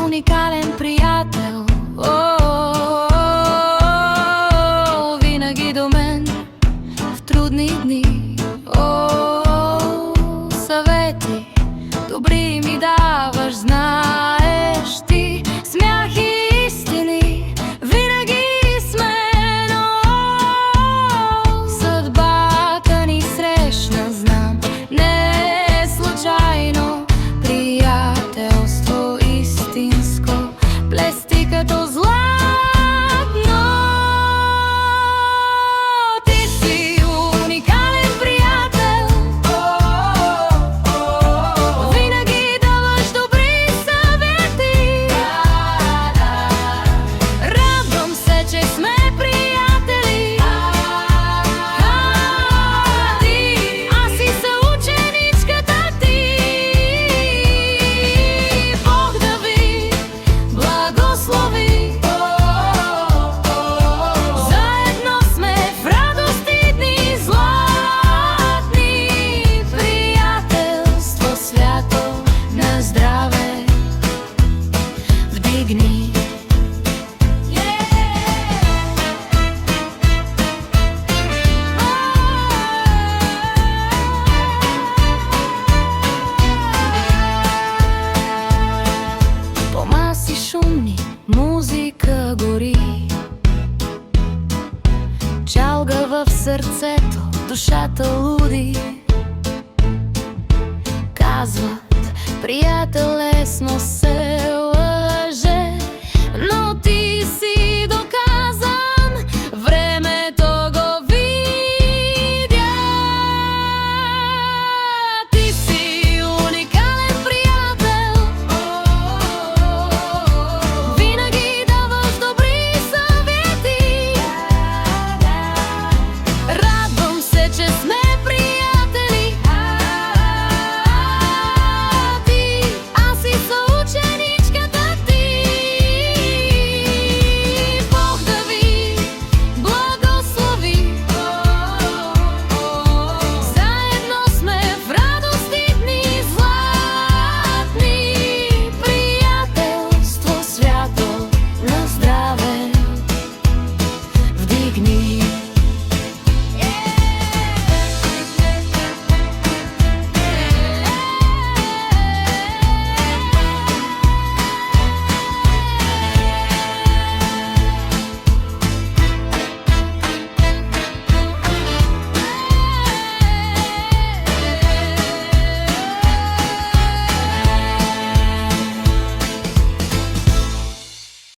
уникален приятел. Винаги до мен в трудни дни. Съвети добри ми даваш, знаеш ти. Смях и истини винаги сме, но съдбата ни срещна, знам, не е случайно. Приятелство истинско блести като златно. Ти си уникален приятел, винаги даваш добри съвети. Радвам се, че сме приятели. Аз си съученичката ти. Бог да ви благослови. Заедно сме в радост и дни златни. Приятелство свято на здраве вдигни. По маси шумни музика гори, чалга в сърцето, душата луди.